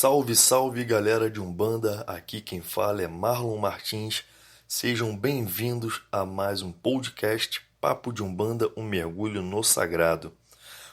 Salve, salve galera de Umbanda, aqui quem fala é Marlon Martins. Sejam bem-vindos a mais um podcast Papo de Umbanda, um mergulho no sagrado.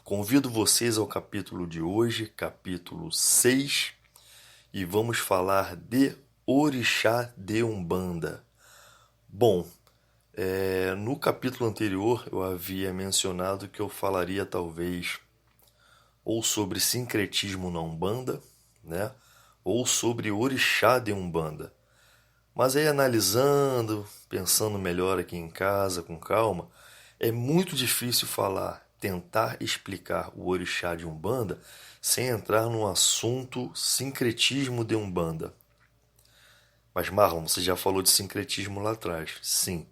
Convido vocês ao capítulo de hoje, capítulo 6, e vamos falar de Orixá de Umbanda. Bom, no capítulo anterior eu havia mencionado que eu falaria talvez ou sobre sincretismo na Umbanda, né? Ou sobre orixá de Umbanda. Mas aí analisando, pensando melhor aqui em casa, com calma, é muito difícil tentar explicar o orixá de Umbanda sem entrar no assunto sincretismo de Umbanda. Mas Marlon, você já falou de sincretismo lá atrás. Sim,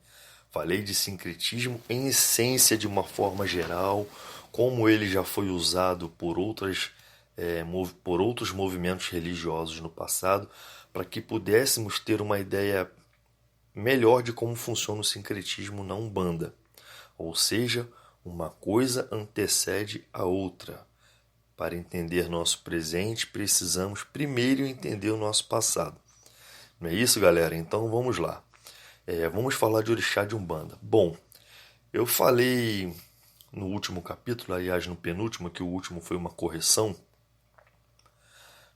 falei de sincretismo em essência de uma forma geral, como ele já foi usado por outros movimentos religiosos no passado, para que pudéssemos ter uma ideia melhor de como funciona o sincretismo na Umbanda. Ou seja, uma coisa antecede a outra. Para entender nosso presente, precisamos primeiro entender o nosso passado. Não é isso, galera? Então vamos lá. Vamos falar de orixá de Umbanda. Bom, eu falei no último capítulo, aliás, no penúltimo, que o último foi uma correção.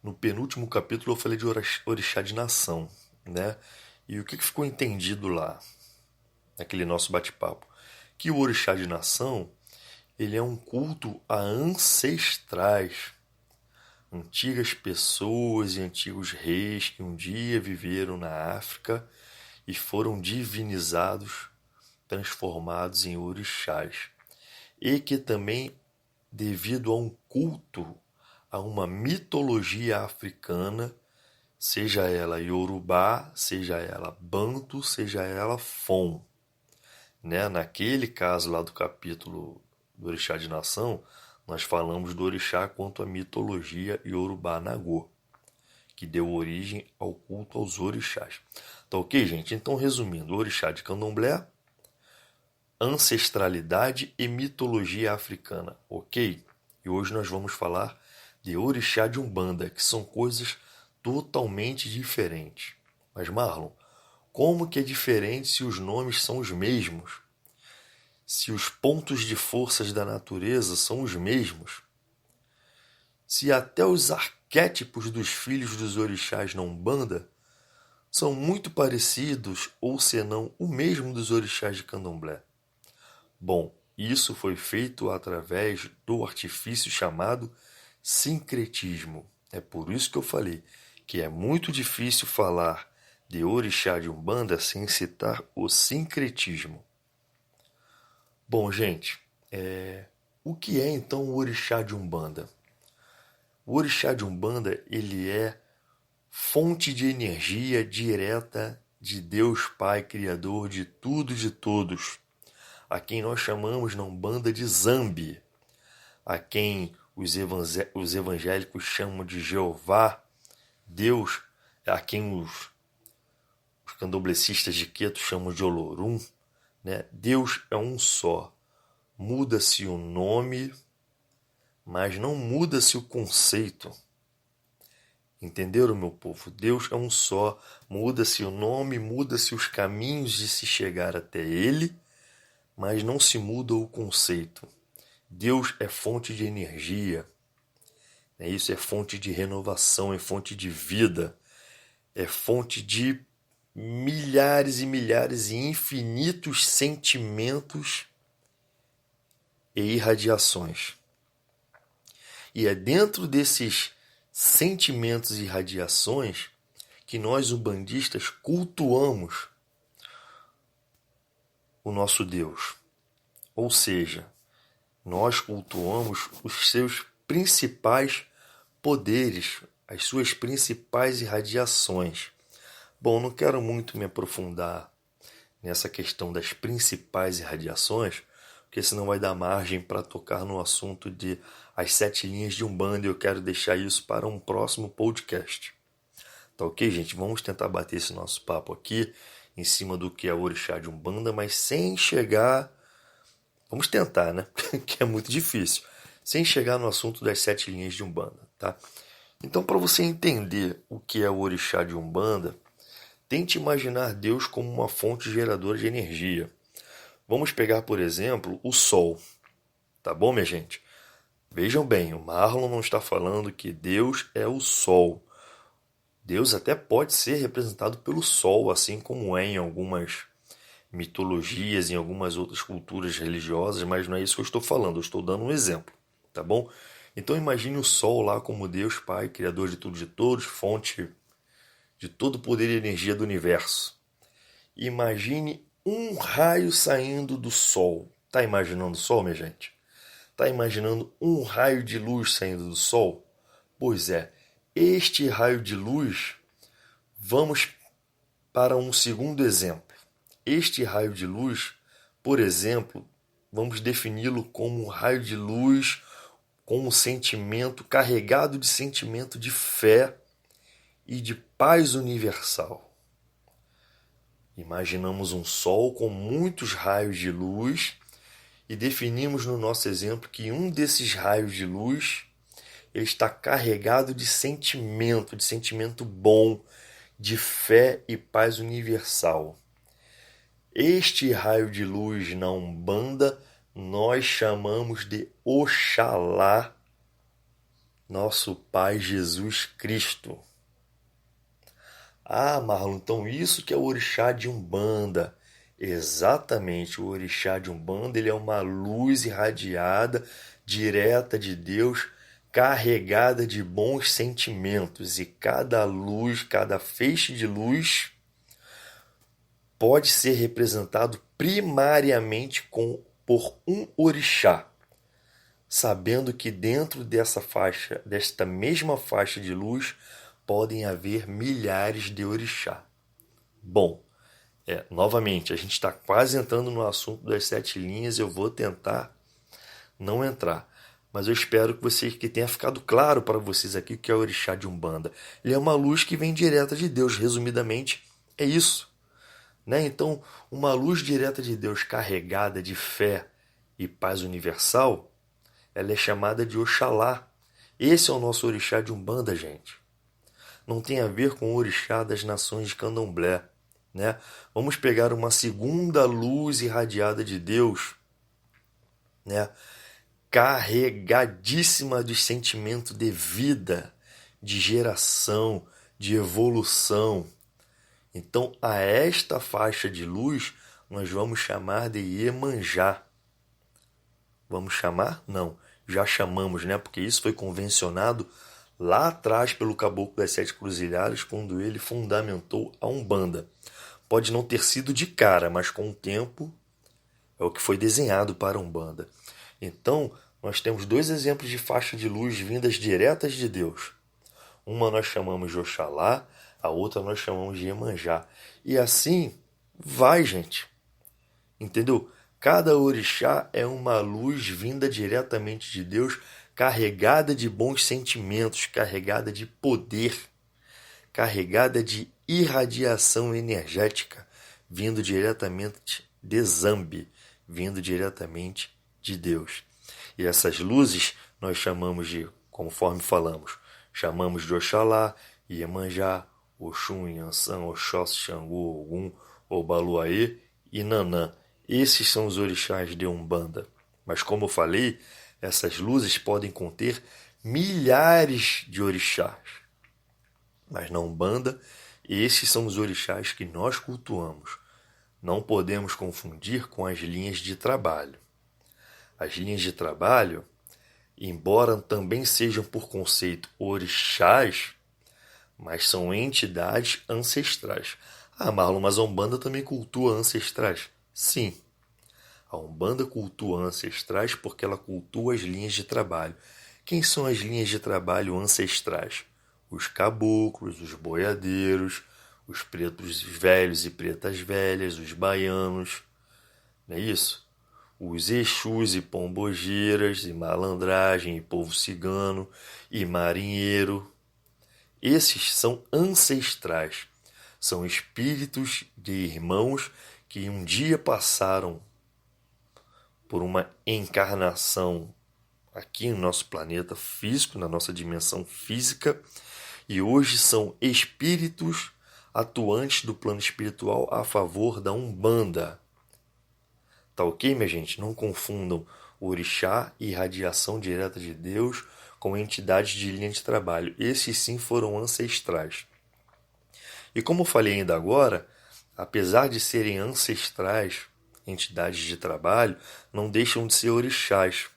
No penúltimo capítulo eu falei de orixá de nação, né? E o que ficou entendido lá, naquele nosso bate-papo? Que o orixá de nação, ele é um culto a ancestrais, antigas pessoas e antigos reis que um dia viveram na África e foram divinizados, transformados em orixás. E que também, devido a um culto, a uma mitologia africana, seja ela Yorubá, seja ela Banto, seja ela Fon. Né? Naquele caso lá do capítulo do Orixá de Nação, nós falamos do orixá quanto à mitologia Yorubá Nagô, que deu origem ao culto aos orixás. Tá ok, gente? Então, resumindo, o orixá de Candomblé, ancestralidade e mitologia africana, ok? E hoje nós vamos falar de orixá de Umbanda, que são coisas totalmente diferentes. Mas Marlon, como que é diferente se os nomes são os mesmos? Se os pontos de forças da natureza são os mesmos? Se até os arquétipos dos filhos dos orixás na Umbanda são muito parecidos ou senão o mesmo dos orixás de Candomblé? Bom, isso foi feito através do artifício chamado sincretismo. É por isso que eu falei que é muito difícil falar de orixá de Umbanda sem citar o sincretismo. Bom, gente, o que é então o orixá de Umbanda? O orixá de Umbanda, ele é fonte de energia direta de Deus Pai, Criador de tudo e de todos, a quem nós chamamos na Umbanda de Zambi, a quem os evangélicos chamam de Jeová, Deus, a quem os candoblecistas de Queto chamam de Olorum, né? Deus é um só. Muda-se o nome, mas não muda-se o conceito. Entenderam, meu povo? Deus é um só. Muda-se o nome, muda-se os caminhos de se chegar até Ele, mas não se muda o conceito. Deus é fonte de energia. Isso é fonte de renovação, é fonte de vida, é fonte de milhares e milhares e infinitos sentimentos e irradiações. E é dentro desses sentimentos e irradiações que nós, umbandistas, cultuamos o nosso Deus. Ou seja, nós cultuamos os seus principais poderes, as suas principais irradiações. Bom, não quero muito me aprofundar nessa questão das principais irradiações, porque senão vai dar margem para tocar no assunto de as 7 linhas de Umbanda e eu quero deixar isso para um próximo podcast. Tá ok, gente? Vamos tentar bater esse nosso papo aqui em cima do que é o orixá de Umbanda, mas sem chegar... Vamos tentar, né? Que é muito difícil. Sem chegar no assunto das 7 linhas de Umbanda, tá? Então, para você entender o que é o orixá de Umbanda, tente imaginar Deus como uma fonte geradora de energia. Vamos pegar, por exemplo, o Sol. Tá bom, minha gente? Vejam bem, o Marlon não está falando que Deus é o Sol. Deus até pode ser representado pelo Sol, assim como é em algumas mitologias, em algumas outras culturas religiosas, mas não é isso que eu estou falando, eu estou dando um exemplo, tá bom? Então imagine o Sol lá como Deus Pai, Criador de tudo e de todos, fonte de todo o poder e energia do universo. Imagine um raio saindo do Sol. Tá imaginando o Sol, minha gente? Tá imaginando um raio de luz saindo do Sol? Pois é, este raio de luz, vamos para um segundo exemplo. Este raio de luz, por exemplo, vamos defini-lo como um raio de luz com um sentimento carregado de sentimento de fé e de paz universal. Imaginamos um sol com muitos raios de luz e definimos no nosso exemplo que um desses raios de luz ele está carregado de sentimento bom, de fé e paz universal. Este raio de luz na Umbanda nós chamamos de Oxalá, nosso Pai Jesus Cristo. Ah, Marlon, então isso que é o orixá de Umbanda. Exatamente, o orixá de Umbanda ele é uma luz irradiada, direta de Deus, carregada de bons sentimentos. E cada luz, cada feixe de luz pode ser representado primariamente por um orixá, sabendo que dentro dessa faixa, desta mesma faixa de luz, podem haver milhares de orixá. Bom, novamente, a gente está quase entrando no assunto das 7 linhas, eu vou tentar não entrar. Mas eu espero que tenha ficado claro para vocês aqui o que é o orixá de Umbanda. Ele é uma luz que vem direta de Deus, resumidamente, é isso. Né? Então, uma luz direta de Deus carregada de fé e paz universal, ela é chamada de Oxalá. Esse é o nosso orixá de Umbanda, gente. Não tem a ver com o orixá das nações de Candomblé. Né? Vamos pegar uma segunda luz irradiada de Deus, né? Carregadíssima de sentimento de vida, de geração, de evolução. Então, a esta faixa de luz, nós vamos chamar de Iemanjá. Vamos chamar? Não, já chamamos, né? Porque isso foi convencionado lá atrás pelo Caboclo das Sete Cruzilhadas, quando ele fundamentou a Umbanda. Pode não ter sido de cara, mas com o tempo é o que foi desenhado para a Umbanda. Então, nós temos dois exemplos de faixa de luz vindas diretas de Deus. Uma nós chamamos de Oxalá, a outra nós chamamos de Iemanjá. E assim vai, gente. Entendeu? Cada orixá é uma luz vinda diretamente de Deus, carregada de bons sentimentos, carregada de poder, carregada de irradiação energética, vindo diretamente de Zambi, vindo diretamente de Deus. E essas luzes nós chamamos de, conforme falamos, chamamos de Oxalá, Iemanjá, Oxum, Yansan, Oxóssi, Xangô, Ogum, Obaluaê e Nanã. Esses são os orixás de Umbanda. Mas como eu falei, essas luzes podem conter milhares de orixás. Mas na Umbanda, esses são os orixás que nós cultuamos. Não podemos confundir com as linhas de trabalho. As linhas de trabalho, embora também sejam por conceito orixás, mas são entidades ancestrais. Ah, Marlon, mas a Umbanda também cultua ancestrais? Sim. A Umbanda cultua ancestrais porque ela cultua as linhas de trabalho. Quem são as linhas de trabalho ancestrais? Os caboclos, os boiadeiros, os pretos velhos e pretas velhas, os baianos. Não é isso? Os Exus e pombogeiras, e malandragem, e povo cigano, e marinheiro. Esses são ancestrais. São espíritos de irmãos que um dia passaram por uma encarnação aqui no nosso planeta físico, na nossa dimensão física, e hoje são espíritos atuantes do plano espiritual a favor da Umbanda. Tá ok, minha gente? Não confundam o orixá e radiação direta de Deus com entidades de linha de trabalho. Esses sim foram ancestrais. E como eu falei ainda agora, apesar de serem ancestrais, entidades de trabalho, não deixam de ser orixás,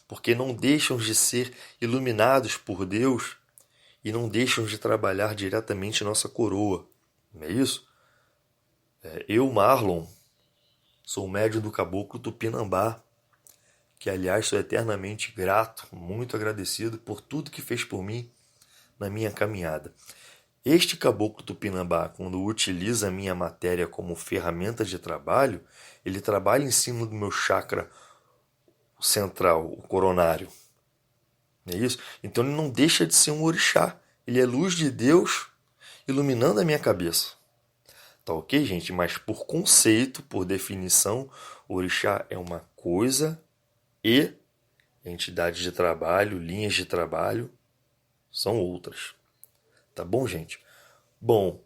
porque não deixam de ser iluminados por Deus e não deixam de trabalhar diretamente nossa coroa. Não é isso? Eu, Marlon, sou médium do caboclo Tupinambá, que aliás sou eternamente grato, muito agradecido por tudo que fez por mim na minha caminhada. Este caboclo Tupinambá, quando utiliza a minha matéria como ferramenta de trabalho, ele trabalha em cima do meu chakra central, o coronário. Não é isso? Então ele não deixa de ser um orixá. Ele é luz de Deus iluminando a minha cabeça. Tá ok, gente? Mas por conceito, por definição, o orixá é uma coisa e entidades de trabalho, linhas de trabalho, são outras. Tá bom, gente? Bom,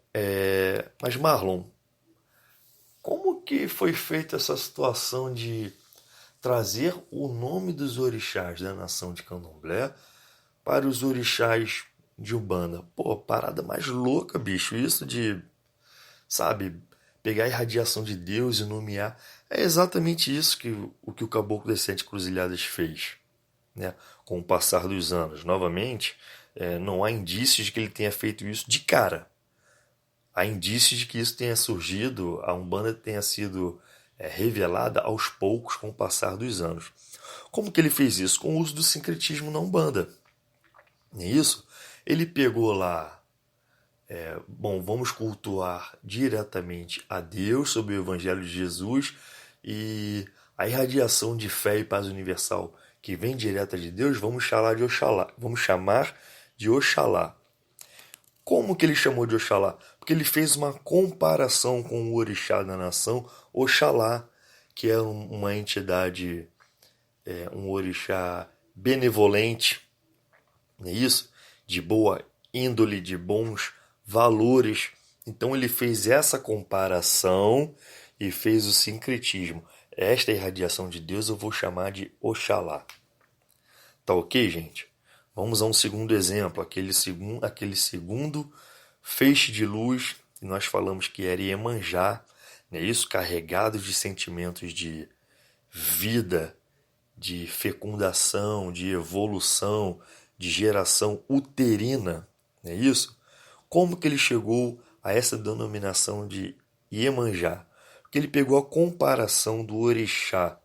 mas Marlon, como que foi feita essa situação de trazer o nome dos orixás da nação de Candomblé para os orixás de Umbanda? Pô, parada mais louca, bicho. Isso de, sabe, pegar a irradiação de Deus e nomear. É exatamente isso que o Caboclo das Sete Encruzilhadas fez, né? Com o passar dos anos. Novamente, não há indícios de que ele tenha feito isso de cara. Há indícios de que isso tenha surgido, a Umbanda tenha sido revelada aos poucos com o passar dos anos. Como que ele fez isso? Com o uso do sincretismo na Umbanda. Não é isso? Ele pegou lá, vamos cultuar diretamente a Deus sob o Evangelho de Jesus e a irradiação de fé e paz universal que vem direta de Deus, vamos chamar de Oxalá. Vamos chamar de Oxalá. Como que ele chamou de Oxalá? Porque ele fez uma comparação com o orixá da nação, Oxalá, que é uma entidade, um orixá benevolente, não é isso? De boa índole, de bons valores. Então ele fez essa comparação e fez o sincretismo. Esta irradiação de Deus eu vou chamar de Oxalá. Tá ok, gente? Vamos a um segundo exemplo, aquele segundo feixe de luz que nós falamos que era Iemanjá, não é isso? Carregado de sentimentos de vida, de fecundação, de evolução, de geração uterina, não é isso? Como que ele chegou a essa denominação de Iemanjá? Porque ele pegou a comparação do orixá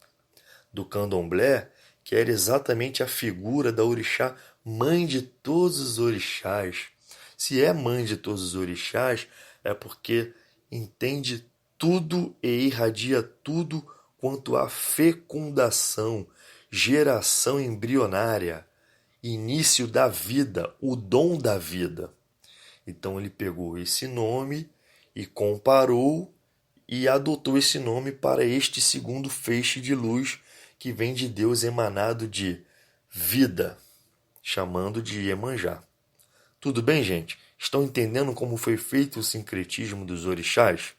do candomblé, que era exatamente a figura da orixá mãe de todos os orixás. Se é mãe de todos os orixás, é porque entende tudo e irradia tudo quanto à fecundação, geração embrionária, início da vida, o dom da vida. Então ele pegou esse nome e comparou e adotou esse nome para este segundo feixe de luz que vem de Deus emanado de vida, chamando de Iemanjá. Tudo bem, gente? Estão entendendo como foi feito o sincretismo dos orixás?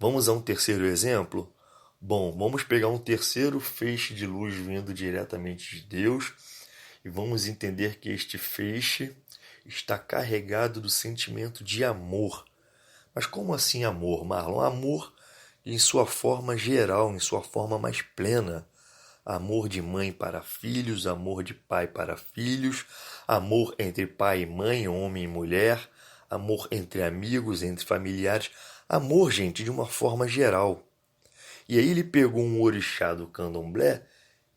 Vamos a um terceiro exemplo? Bom, vamos pegar um terceiro feixe de luz vindo diretamente de Deus e vamos entender que este feixe está carregado do sentimento de amor. Mas como assim amor, Marlon? Amor em sua forma geral, em sua forma mais plena. Amor de mãe para filhos, amor de pai para filhos, amor entre pai e mãe, homem e mulher, amor entre amigos, entre familiares. Amor, gente, de uma forma geral. E aí ele pegou um orixá do candomblé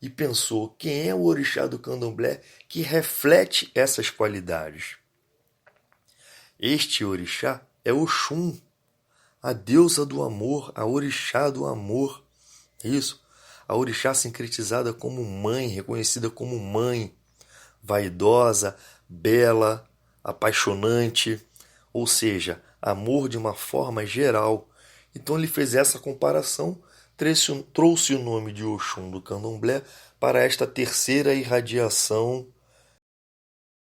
e pensou, quem é o orixá do candomblé que reflete essas qualidades? Este orixá é Oxum, a deusa do amor, a orixá do amor. Isso, a orixá sincretizada como mãe, reconhecida como mãe, vaidosa, bela, apaixonante, ou seja, amor de uma forma geral. Então ele fez essa comparação, trouxe o nome de Oxum do candomblé para esta terceira irradiação